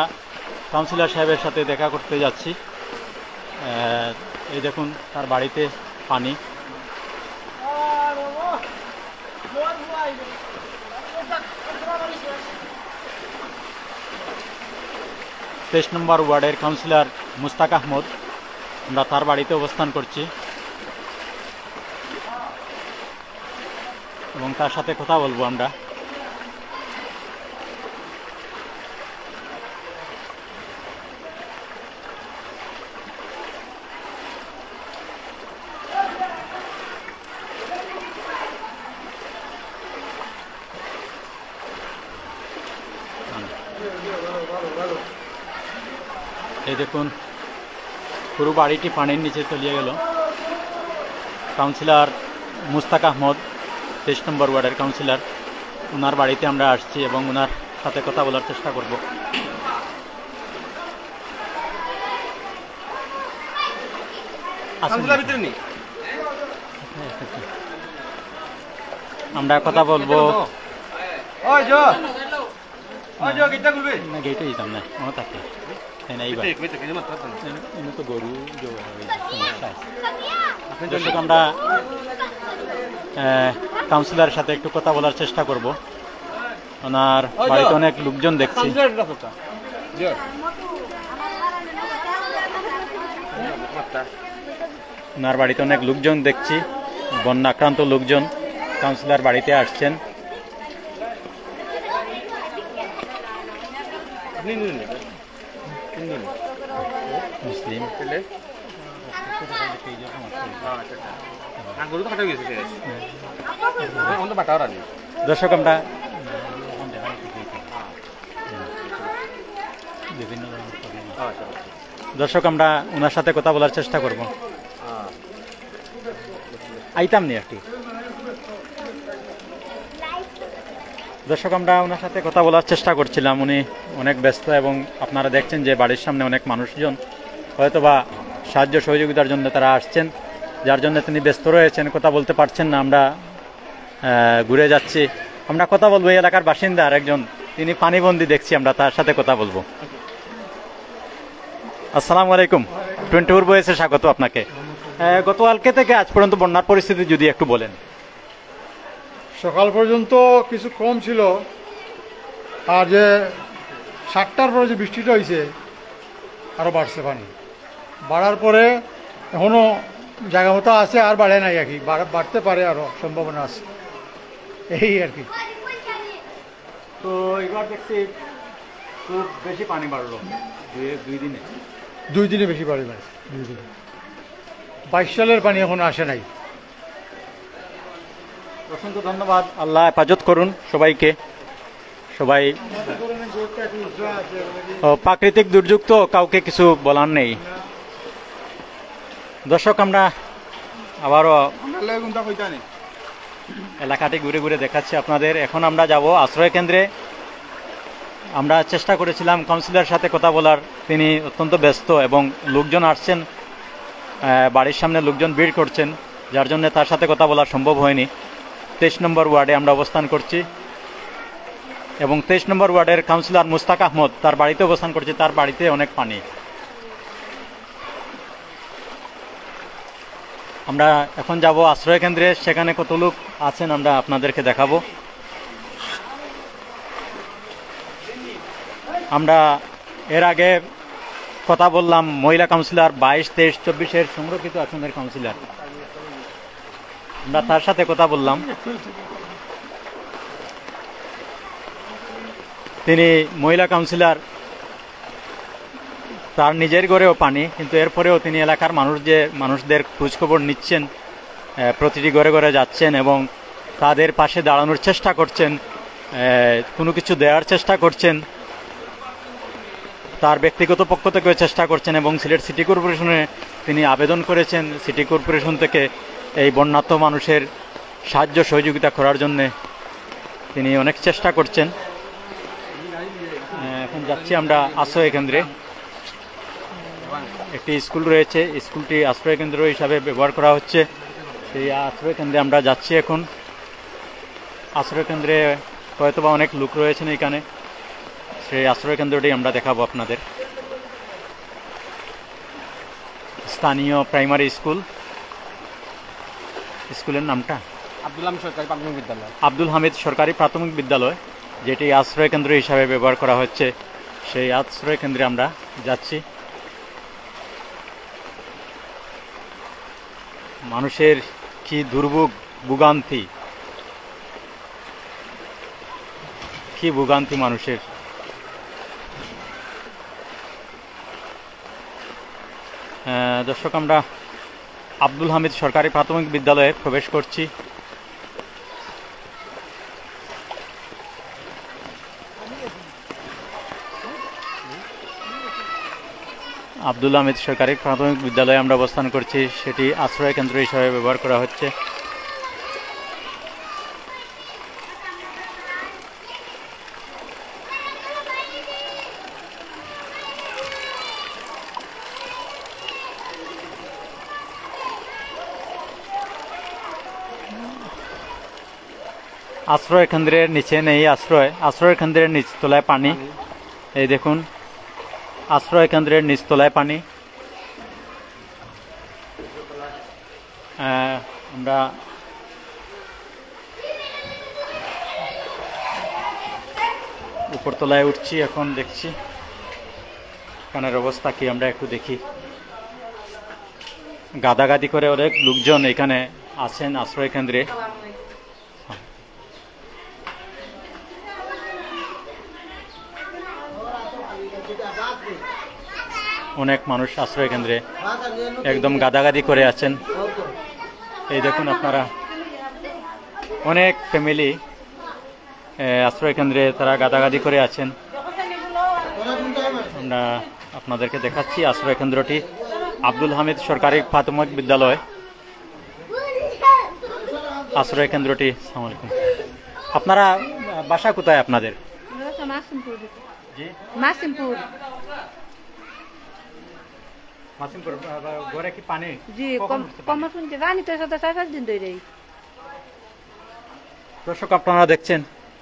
কাউন্সিলর সাহেবের সাথে দেখা করতে যাচ্ছি। এই দেখুন তার বাড়িতে পানি। তেইশ নম্বর ওয়ার্ডের কাউন্সিলর মুস্তাক আহমদ, আমরা তার বাড়িতে অবস্থান করছি এবং তার সাথে কথা বলবো আমরা। এই দেখুন পুরো বাড়িটি পানির নিচে তলিয়ে গেল। কাউন্সিলর মুস্তাক আহমদ 23 নম্বর ওয়ার্ডের কাউন্সিলর, ওনার বাড়িতে আমরা আসছি এবং ওনার সাথে কথা বলার চেষ্টা করব। আমরা কথা বলবো। গেটে যেতাম না, আমার থাকে তো গরু। দর্শক, আমরা কাউন্সিলরের সাথে একটু কথা বলার চেষ্টা করব। ওনার বাড়িতে অনেক লোকজন দেখছি। ওনার বাড়িতে অনেক লোকজন দেখছি, বন্যা আক্রান্ত লোকজন কাউন্সিলর বাড়িতে আসছেন। মুসলিম দর্শক, আমরা ওনার সাথে কথা বলার চেষ্টা করব। আইতাম নি একটু। দর্শক, আমরা ওনার সাথে কথা বলার চেষ্টা করছিলাম, উনি অনেক ব্যস্ত এবং আপনারা দেখছেন যে বাড়ির সামনে অনেক মানুষজন হয়তোবা সাহায্য সহযোগিতার জন্য তারা আসছেন, যার জন্য তিনি ব্যস্ত রয়েছেন, কথা বলতে পারছেন না। আমরা ঘুরে যাচ্ছি, আমরা কথা বলবো। এই এলাকার বাসিন্দা আরেকজন, তিনি পানিবন্দী দেখছি, আমরা তার সাথে কথা বলবো। আসসালামু আলাইকুম, 24 ভয়েসে স্বাগত আপনাকে। গতকালকে থেকে আজ পর্যন্ত বন্যার পরিস্থিতি যদি একটু বলেন। সকাল পর্যন্ত কিছু কম ছিল, আর যে 7টার পরে যে বৃষ্টিটা হয়েছে আরও বাড়ছে পানি। বাড়ার পরে এখনও জায়গা মতো আছে, আর বাড়ে নাই আর কি, বাড়তে পারে, আরও সম্ভাবনা আছে, এই আর কি। তো এবার দেখছি খুব বেশি পানি বাড়লো দুই দিনে বেশি পানি বাড়ছে। 22 সালের পানি এখনো আসে নাই। অসংখ্য ধন্যবাদ, আল্লাহ হেফাজত করুন সবাইকে। সবাই প্রাকৃতিক দুর্যোগ তো কাউকে কিছু বলার নেই। দর্শক, আমরা আবারও এলাকাটি ঘুরে ঘুরে দেখাচ্ছি আপনাদের। এখন আমরা যাব আশ্রয় কেন্দ্রে। আমরা চেষ্টা করেছিলাম কাউন্সিলর সাথে কথা বলার, তিনি অত্যন্ত ব্যস্ত এবং লোকজন আসছেন, বাড়ির সামনে লোকজন ভিড় করছেন, যার জন্য তার সাথে কথা বলা সম্ভব হয়নি। 23 নম্বর ওয়ার্ডে আমরা অবস্থান করছি এবং 23 নম্বর ওয়ার্ডের কাউন্সিলর মুস্তাক আহমদ, তার বাড়িতে অবস্থান করছি। তার বাড়িতে অনেক পানি। আমরা এখন যাব আশ্রয় কেন্দ্রে, সেখানে কত লোক আছেন আমরা আপনাদেরকে দেখাবো। আমরা এর আগে কথা বললাম মহিলা কাউন্সিলর 22, 23, 24-এর সংরক্ষিত আসনের কাউন্সিলর, আমরা তার সাথে কথা বললাম। তিনি মহিলা কাউন্সিলর, তার নিজের ঘরেও পানি, কিন্তু এরপরেও তিনি এলাকার মানুষদের খোঁজখবর নিচ্ছেন, প্রতিটি ঘরে ঘরে যাচ্ছেন এবং তাদের পাশে দাঁড়ানোর চেষ্টা করছেন, কোনো কিছু দেওয়ার চেষ্টা করছেন, তার ব্যক্তিগত পক্ষ থেকেও চেষ্টা করছেন এবং সিলেট সিটি কর্পোরেশনে তিনি আবেদন করেছেন সিটি কর্পোরেশন থেকে এই বন্যার্ত মানুষের সাহায্য সহযোগিতা করার জন্যে তিনি অনেক চেষ্টা করছেন। এখন যাচ্ছি আমরা আশ্রয় কেন্দ্রে। একটি স্কুল রয়েছে, স্কুলটি আশ্রয় কেন্দ্র হিসাবে ব্যবহার করা হচ্ছে। সেই আশ্রয় কেন্দ্রে আমরা যাচ্ছি এখন। আশ্রয় কেন্দ্রে হয়তোবা অনেক লোক রয়েছেন এখানে, সেই আশ্রয় কেন্দ্রটি আমরা দেখাবো আপনাদের। স্থানীয় প্রাইমারি স্কুল, স্কুলের নামটা আব্দুল হামিদ সরকারি প্রাথমিক বিদ্যালয়, যেটি আশ্রয় কেন্দ্র হিসাবে ব্যবহার করা হচ্ছে। সেই আশ্রয় কেন্দ্রে আমরা যাচ্ছি। মানুষের কি দুর্ভোগ, ভোগান্তি, কি ভোগান্তি মানুষের। দর্শক, আমরা আব্দুল হামিদ সরকারি প্রাথমিক বিদ্যালয়ে প্রবেশ করছি। আব্দুল হামিদ সরকারি প্রাথমিক বিদ্যালয়ে আমরা অবস্থান করছি, সেটি আশ্রয় কেন্দ্র হিসাবে ব্যবহার করা হচ্ছে। আশ্রয় কেন্দ্রের নিচে নেই আশ্রয় কেন্দ্রের নিচতলায় পানি। এই দেখুন, আশ্রয় কেন্দ্রের নিচতলায় পানি। আমরা উপরতলায় উঠছি, এখন দেখছি এখানের অবস্থা কি, আমরা একটু দেখি। গাদাগাদি করে অনেক লোকজন এখানে আছেন আশ্রয় কেন্দ্রে। অনেক মানুষ আশ্রয় কেন্দ্রে একদম গাদাগাদি করে আছেন। এই দেখুন আপনারা, অনেক ফ্যামিলি আশ্রয় কেন্দ্রে তারা গাদাগাদি করে আছেন। আমরা আপনাদেরকে দেখাচ্ছি আশ্রয় কেন্দ্রটি আব্দুল হামিদ সরকারি প্রাথমিক বিদ্যালয়। আশ্রয় কেন্দ্রটি। আসসালামু আলাইকুম। আপনারা বাসা কোথায় আপনাদের? মাসিমপুর। মাসিমপুর ঘরে কি পানি? জি, কম শুনতে পানি তো 4-5 দিন ধরে। দর্শক, আপনারা দেখছেন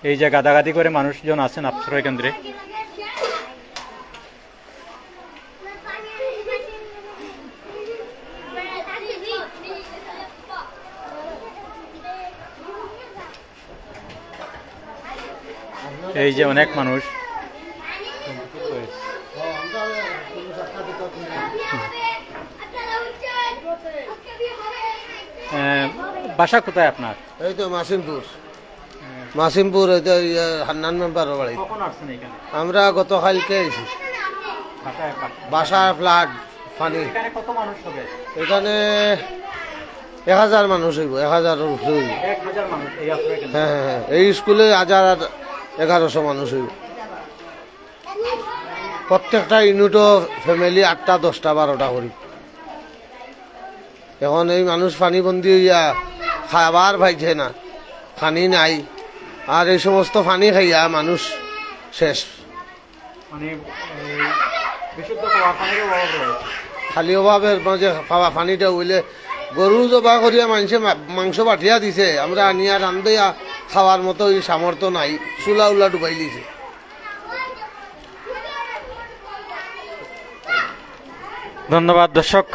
এই যে গাদাগাদি করে মানুষজন আছেন আশ্রয় কেন্দ্রে। এই যে অনেক মানুষ। বাসা কোথায় আপনার? এই তো মাসিমপুর এই তো হান্নান মেম্বারের বাড়ি। কখন আসছেন এখানে? আমরা গতকালকে এসেছি। বাসা ফ্লাড পানি। এখানে কত মানুষ হবে? এখানে 1000 মানুষ হইব, 1000 উপরে হইব। 1000 মানুষ এই আশ্রয় কেন্দ্রে? হ্যাঁ হ্যাঁ, এই স্কুলে 1100 মানুষ হইব। প্রত্যেকটা ইউনিটও ফ্যামিলি 8টা 10টা 12টা করি। এখন এই মানুষ পানিবন্দি হইয়া খাবার পাইছে না, পানি নাই, আর এই সমস্ত পানি খাইয়া মানুষ শেষ। মানে বিশুদ্ধ খাওয়া পানির অভাব রয়েছে। খালি অভাবের মাঝে খাওয়া পানিটা হইলে গরু জবা করিয়া মানুষে মাংস পাঠিয়া দিছে, আমরা আনিয়া রান্ধইয়া খাওয়ার মতো এই সামর্থ্য নাই, চুলা উলা ডুবাই দিছে। ধন্যবাদ দর্শক,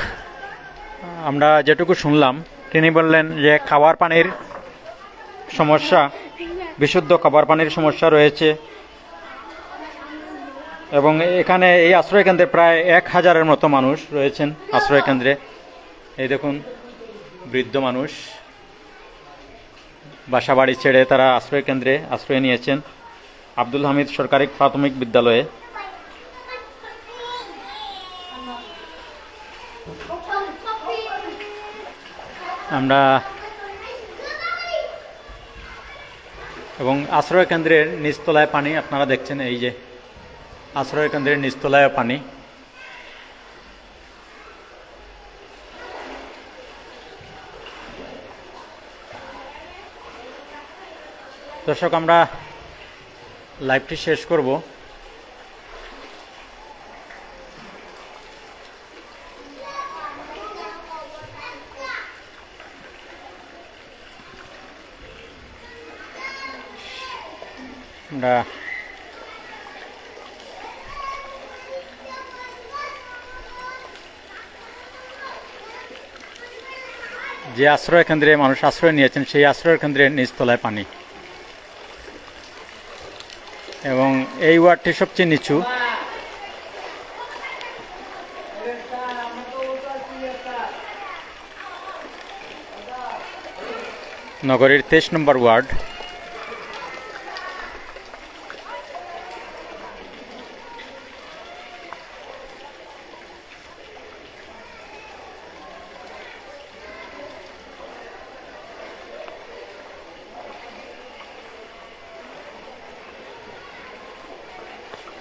আমরা যেটুকু শুনলাম তিনি বললেন যে খাবার পানির সমস্যা, বিশুদ্ধ খাবার পানির সমস্যা রয়েছে এবং এখানে এই আশ্রয় কেন্দ্রে প্রায় 1000-এর মতো মানুষ রয়েছেন আশ্রয় কেন্দ্রে। এই দেখুন বৃদ্ধ মানুষ বাসা বাড়ি ছেড়ে তারা আশ্রয় কেন্দ্রে আশ্রয় নিয়েছেন আব্দুল হামিদ সরকারি প্রাথমিক বিদ্যালয়ে। আমরা এবং আশ্রয় কেন্দ্রের নিচতলায় পানি আপনারা দেখছেন, এই যে আশ্রয় কেন্দ্রের নিচতলায় পানি। দর্শক, আমরা লাইভটি শেষ করব। আমরা যে আশ্রয় কেন্দ্রে মানুষ আশ্রয় নিয়েছেন সেই আশ্রয় কেন্দ্রের নিচতলায় পানি এবং এই ওয়ার্ডটি সবচেয়ে নিচু। নগরীর 23 নম্বর ওয়ার্ড।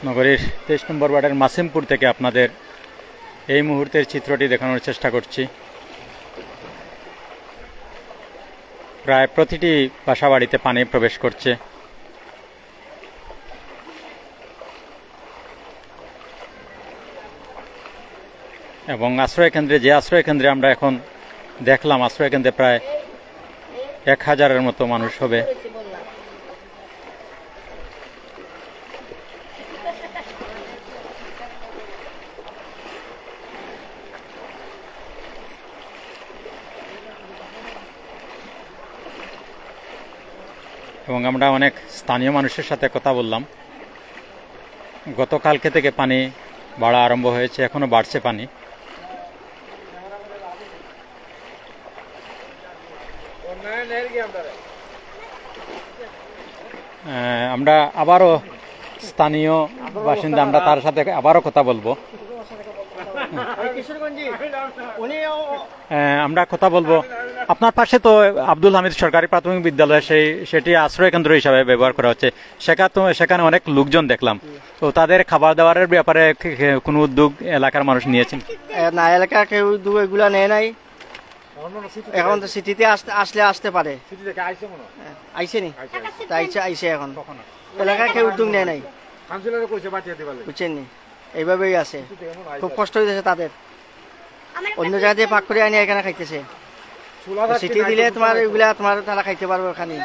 নগরীর 23 নম্বর ওয়ার্ডের মাসিমপুর থেকে আপনাদের এই মুহূর্তের চিত্রটি দেখানোর চেষ্টা করছি। প্রায় প্রতিটি বাসা বাড়িতে পানি প্রবেশ করছে। এবং আশ্রয় কেন্দ্রে, যে আশ্রয় কেন্দ্রে আমরা এখন দেখলাম, আশ্রয় কেন্দ্রে প্রায় 1000-এর মতো মানুষ হবে। এবং আমরা অনেক স্থানীয় মানুষের সাথে কথা বললাম। গতকালকে থেকে পানি বাড়া আরম্ভ হয়েছে, এখনো বাড়ছে পানি। আমরা আবারও স্থানীয় বাসিন্দা, আমরা তার সাথে আবারও কথা বলবো। আমরা কথা বলবো। আপনার পাশে তো আব্দুল হামিদ সরকারি প্রাথমিক বিদ্যালয়, সেটি আশ্রয় কেন্দ্র হিসাবে ব্যবহার করা হচ্ছে। সেখানে অনেক লোকজন দেখলাম, তো তাদের খাবার দাবারের ব্যাপারে কোনো উদ্যোগ এলাকার মানুষ নিয়েছেন না? এলাকার কেউ উদ্যোগ এগুলা নেয় নাই। এখন তো সিটিতে আসতে পারে। আইসে নি? আইসে এখন এলাকার কেউ উদ্যোগ নেয় নাই, বুঝছেন নি? এইভাবেই আছে, খুব কষ্ট হইতেছে তাদের। অন্য জায়গা দিয়ে পাক করে আনি এখানে খাইতেছে। সিটি দিলে তোমার এগুলা তোমার তারা খাইতে পারবে খানি,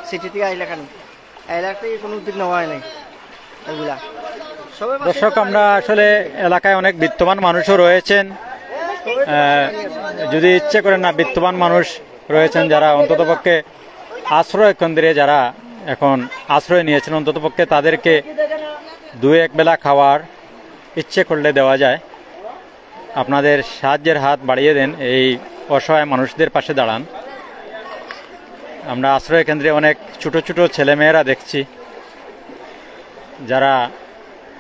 সিটি থেকে আইলে খানি। এলাকায় কোনো উদ্যোগ নেওয়া হয় নাই এগুলা। দর্শক, আমরা আসলে এলাকায় অনেক বিত্তবান মানুষও রয়েছেন, যদি ইচ্ছে করেন না, বিত্তবান মানুষ রয়েছেন যারা অন্ততপক্ষে আশ্রয় কেন্দ্রে যারা এখন আশ্রয় নিয়েছেন, অন্ততপক্ষে তাদেরকে 2-1 বেলা খাওয়ার ইচ্ছে করলে দেওয়া যায়। আপনাদের সাহায্যের হাত বাড়িয়ে দেন, এই অসহায় মানুষদের পাশে দাঁড়ান। আমরা আশ্রয় কেন্দ্রে অনেক ছোট ছোট ছেলেমেয়েরা দেখছি যারা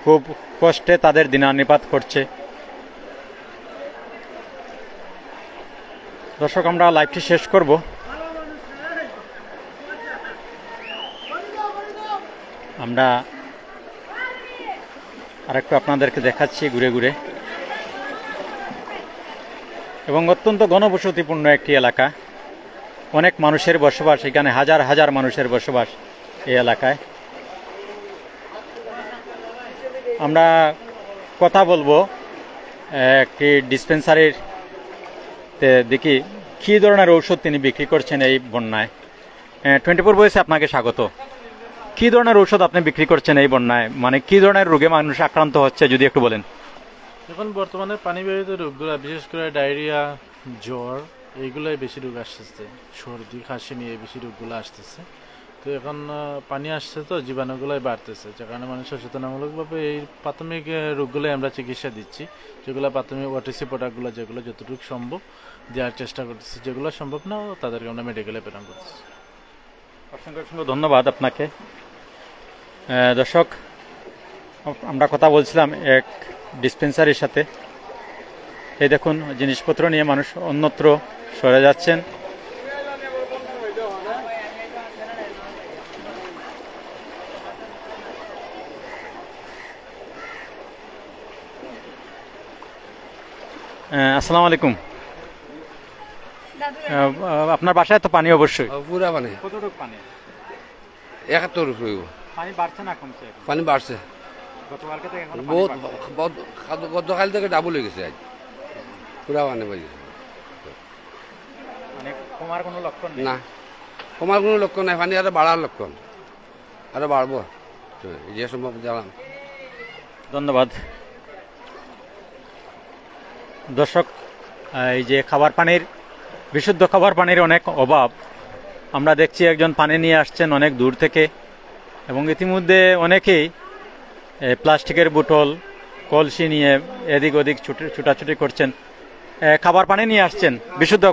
খুব কষ্টে তাদের দিনানিপাত করছে। দর্শক, আমরা লাইভটি শেষ করব। আমরা আরেকটু আপনাদেরকে দেখাচ্ছি ঘুরে ঘুরে। এবং অত্যন্ত ঘনবসতিপূর্ণ একটি এলাকা, অনেক মানুষের বসবাস এখানে, হাজার হাজার মানুষের বসবাস এই এলাকায়। আমরা কথা বলবো একটি ডিসপেন্সারির, দেখি কী ধরনের ঔষধ তিনি বিক্রি করছেন এই বন্যায়। 24 ভয়েসে আপনাকে স্বাগত। কি ধরনের ঔষধ আপনি বিক্রি করছেন এই বন্যায়, মানে কি ধরনের রোগে মানুষ আক্রান্ত হচ্ছে যদি একটু বলেন? এখন বর্তমানে পানিবাহিত রোগগুলো, বিশেষ করে ডায়রিয়া, জ্বর এইগুলাই বেশি রোগ আসতেছে, সর্দি কাশি নিয়ে বেশি রোগগুলো আসতেছে। তো এখন পানি আসছে তো জীবাণুগুলাই বাড়তেছে, যে কারণে মানুষ সচেতনামূলকভাবে এই প্রাথমিক রোগগুলোই আমরা চিকিৎসা দিচ্ছি, যেগুলো প্রাথমিক ওটিসি প্রোডাক্টগুলো যেগুলো যতটুকু সম্ভব দেওয়ার চেষ্টা করতেছি, যেগুলো সম্ভব না তাদেরকে আমরা মেডিকেলে প্রেরণ করতেছি। অসংখ্য ধন্যবাদ আপনাকে। দর্শক, আমরা কথা বলছিলাম এক ডিসপেন্সারির সাথে। এই দেখুন জিনিসপত্র নিয়ে মানুষ অন্যত্র সরে যাচ্ছেন। আসসালামু আলাইকুম। আপনার বাসায় তো পানি অবশ্যই? পুরা পানি। কতটুকু পানি? 71 রুপি। পানি বাড়ছে না কমছে? পানি বাড়ছে গতকালকে থেকে এখন গতকাল থেকে ডাবল হয়ে গেছে আজ, পুরা পানি বাড়ছে। মানে কমার কোনো লক্ষণ নেই? না, কমার কোনো লক্ষণ নাই, পানি আরো বাড়ার লক্ষণ, আরো বাড়বো যে সম্ভব জানাম। ধন্যবাদ। দর্শক, এই যে খাবার পানির, বিশুদ্ধ খাবার পানির অনেক অভাব। আমরা দেখছি একজন পানি নিয়ে আসছেন অনেক দূর থেকে, এবং ইতিমধ্যে অনেকেই প্লাস্টিকের বোতল কলসি নিয়ে এদিক ওদিক ছুটাছুটি করছেন। খাবার পানি নিয়ে আসছেন বিশুদ্ধ,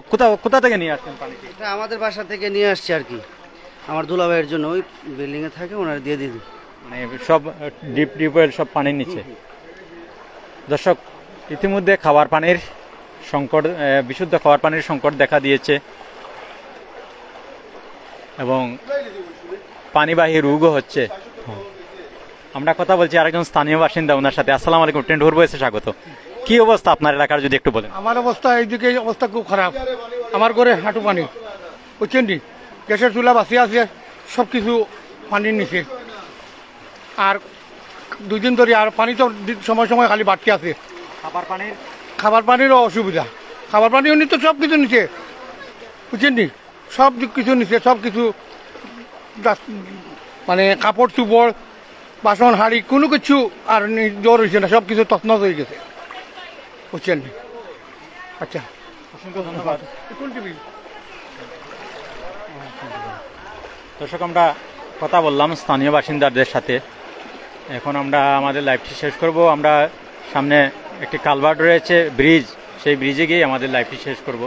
কোথা থেকে নিয়ে আসছেন পানি? এটা আমাদের বাসা থেকে নিয়ে আসছি আর কি, আমার দুলাভাইয়ের জন্য, ওই বিল্ডিংয়ে থাকে, ওনারা দিয়ে দিন। মানে সব ডিপের সব পানি নিচ্ছে। দর্শক, ইতিমধ্যে খাবার পানির সংকট, বিশুদ্ধ খাবার পানির সংকট দেখা দিয়েছে, এবং পানিবাহী রোগও হচ্ছে। আমরা কথা বলছি আরেকজন স্থানীয় বাসিন্দা, ওনার সাথে। আসসালামু আলাইকুম, 24 ভয়েসে স্বাগত। কি অবস্থা আপনার এলাকার, যদি একটু বলেন? আমার অবস্থা এইদিকে অবস্থা খুব খারাপ। আমার ঘরে হাঁটু পানি, বুঝছেন নি, গ্যাসের চুলা বাঁচি আছে, সব কিছু পানির নিচে। আর 2 দিন ধরে আর পানি তো সময় সময় খালি বাড়তে আছে। খাবার পানিরও অসুবিধা, খাবার পানিও নিতে সব কিছু নিচে, বুঝছেন নি, সব কিছু নিচে, সব কিছু মানে কাপড় চুপড় বাসন হাঁড়ি কোনো কিছু আর জ্বর হয়েছে না, সব কিছু তছনছ হয়ে গেছে, বুঝছেন নি। আচ্ছা, অসংখ্য ধন্যবাদ। দর্শক, আমরা কথা বললাম স্থানীয় বাসিন্দাদের সাথে। এখন আমরা আমাদের লাইভটি শেষ করব। আমরা সামনে একটি কালভার্ট রয়েছে, ব্রিজ, সেই ব্রিজে গিয়ে আমাদের লাইভটি শেষ করব।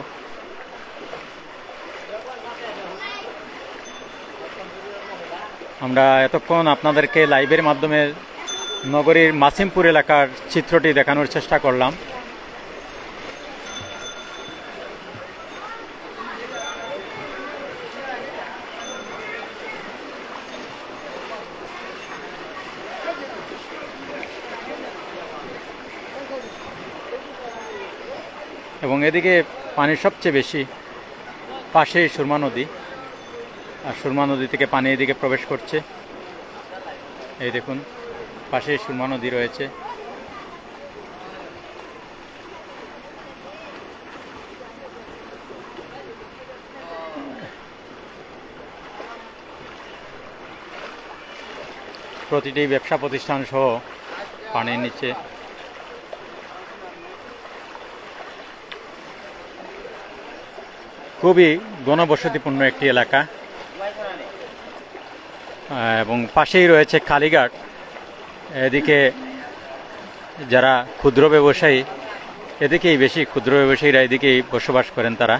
আমরা এতক্ষণ আপনাদেরকে লাইভের মাধ্যমে নগরীর মাসিমপুর এলাকার চিত্রটি দেখানোর চেষ্টা করলাম। এবং এদিকে পানি সবচেয়ে বেশি পাশেই সুরমা নদী, আর সুরমা নদী থেকে পানি এদিকে প্রবেশ করছে। এই দেখুন, পাশেই সুরমা নদী রয়েছে। প্রতিটি ব্যবসা প্রতিষ্ঠান সহ পানির নিচে। খুবই ঘনবসতিপূর্ণ একটি এলাকা, এবং পাশেই রয়েছে কালীঘাট। এদিকে যারা ক্ষুদ্র ব্যবসায়ী, এদিকেই বেশি ক্ষুদ্র ব্যবসায়ীরা এদিকেই বসবাস করেন তারা।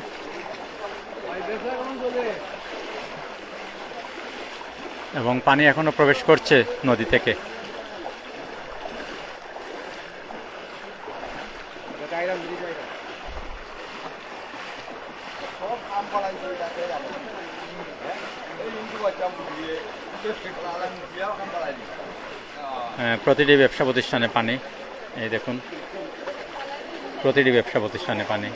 এবং পানি এখনো প্রবেশ করছে নদী থেকে। প্রতিটি ব্যবসা প্রতিষ্ঠানে পানি, এই দেখুন, প্রতিটি ব্যবসা প্রতিষ্ঠানে পানি।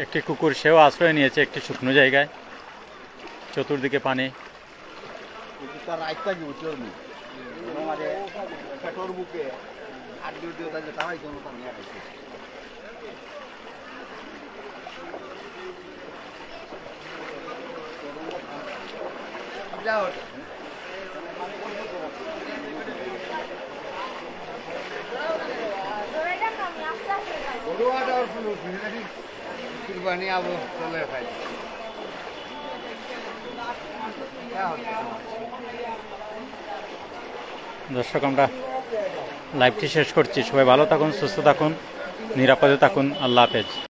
একটি কুকুর, সেও আশ্রয় নিয়েছে একটি শুকনো জায়গায়। চতুর্দিকে পানি। কুরবানি আবু চলে খাই দর্শক আমরা লাইভটি শেষ করছি। সবাই ভালো থাকুন, সুস্থ থাকুন, নিরাপদে থাকুন। আল্লাহ হাফেজ।